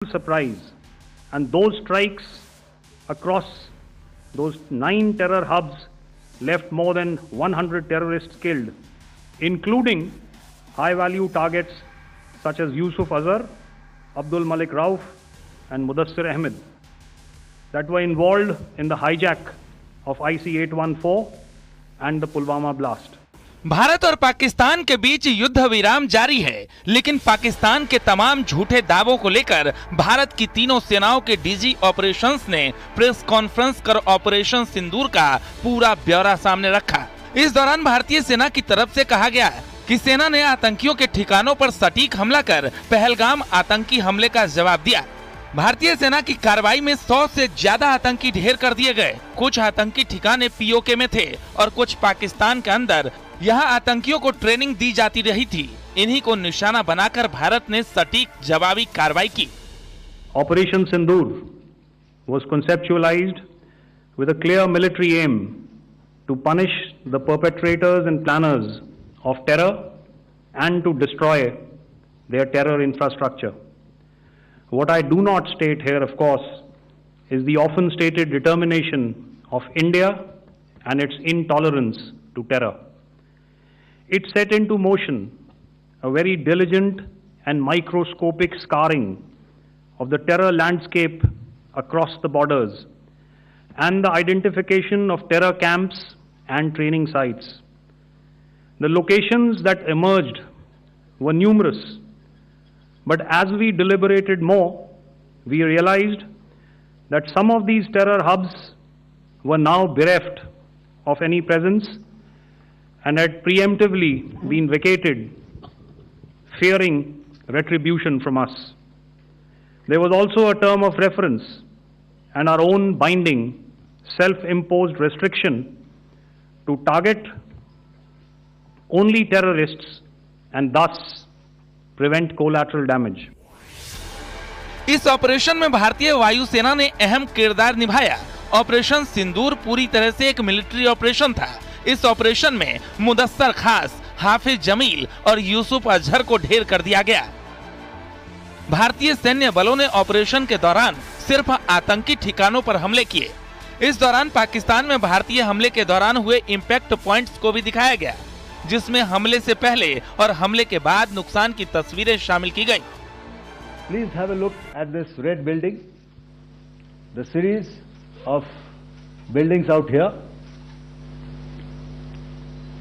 surprise, and those strikes across those 9 terror hubs left more than 100 terrorists killed, including high-value targets such as Yusuf Azhar, Abdul Malik Rauf, and Mudassir Ahmed that were involved in the hijack of IC-814 and the Pulwama blast. Bharat और पाकिस्तान के बीच युद्ध विराम जारी है, लेकिन पाकिस्तान के तमाम झूठे दावों को लेकर भारत की तीनों सेनाओं के डीजी ऑपरेशंस ने प्रेस कॉन्फ्रेंस कर ऑपरेशन सिंदूर का पूरा ब्यौरा सामने रखा। इस दौरान भारतीय सेना की तरफ से कहा गया कि सेना ने आतंकियों के ठिकानों पर सटीक हमला कर पहलगाम आतंकी हमले का जवाब दिया। भारतीय सेना की कार्रवाई में 100 से ज्यादा आतंकी ढेर कर दिए गए। कुछ आतंकी ठिकाने पीओके में थे और कुछ पाकिस्तान के अंदर। यहाँ आतंकियों को ट्रेनिंग दी जाती रही थी। इन्हीं को निशाना बनाकर भारत ने सटीक जवाबी कार्रवाई की। Operation Sindoor was conceptualized with a clear military aim to punish the perpetrators and planners of terror and to destroy their terror infrastructure. What I do not state here, of course, is the often stated determination of India and its intolerance to terror. It set into motion a very diligent and microscopic scarring of the terror landscape across the borders and the identification of terror camps and training sites. The locations that emerged were numerous, but as we deliberated more, we realized that some of these terror hubs were now bereft of any presence and had preemptively been vacated, fearing retribution from us. There was also a term of reference and our own binding, self-imposed restriction to target only terrorists and thus prevent collateral damage. इस operation में भारतीय वायुसेना ने अहम किरदार निभाया। Operation सिंदूर पूरी तरह से एक मिलिट्री ऑपरेशन था। इस ऑपरेशन में मुदस्सर खास, हाफिज जमील और यूसुफ अजहर को ढेर कर दिया गया। भारतीय सैन्य बलों ने ऑपरेशन के दौरान सिर्फ आतंकी ठिकानों पर हमले किए। इस दौरान पाकिस्तान में भारतीय हमले के दौरान हुए इंपैक्ट पॉइंट्स को भी दिखाया गया, जिसमें हमले से पहले और हमले के बाद नुकसान की तस्वीरें शामिल की गई। Please have a look at this red building, the series of buildings out here,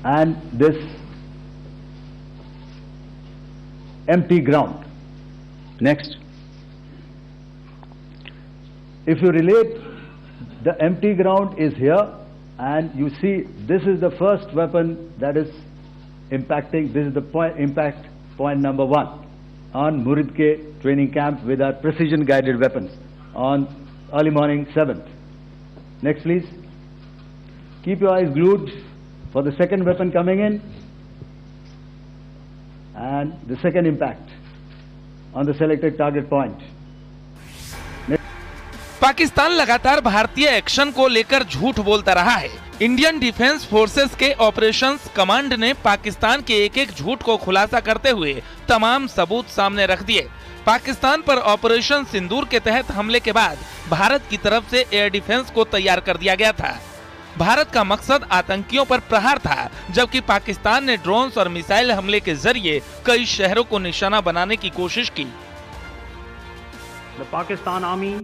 and this empty ground. Next. If you relate, the empty ground is here, and you see this is the first weapon that is impacting. This is the impact point number 1 on Murid K training camp with our precision guided weapons on early morning 7th. Next please. Keep your eyes glued for the second weapon coming in and the second impact on the selected target point. Pakistan लगातार भारतीय action को लेकर झूठ बोलता रहा है। Indian defence forces के operations command ने पाकिस्तान के एक एक झूठ को खुलासा करते हुए तमाम सबूत सामने रख दिए। पाकिस्तान पर ऑपरेशन सिंदूर के तहत हमले के बाद भारत की तरफ से एयर डिफेंस को तैयार कर दिया गया था। भारत का मकसद आतंकियों पर प्रहार था, जबकि पाकिस्तान ने ड्रोन्स और मिसाइल हमले के जरिए कई शहरों को निशाना बनाने की कोशिश की। The Pakistan Army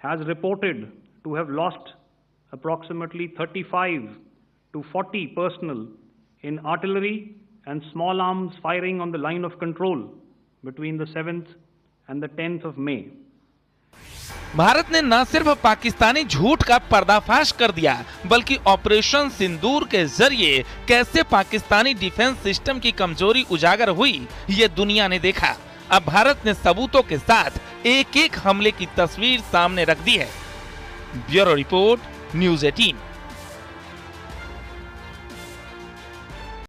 has reported to have lost approximately 35 to 40 personnel in artillery and small arms firing on the line of control between the 7th and the 10th of May. Bharat ने न सिर्फ पाकिस्तानी झूठ का पर्दाफाश कर दिया, बल्कि ऑपरेशन सिंदूर के जरिए कैसे पाकिस्तानी डिफेंस सिस्टम की कमजोरी उजागर हुई, ये दुनिया ने देखा। अब भारत ने सबूतों के साथ एक एक हमले की तस्वीर सामने रख दी है। Bureau report, news 18।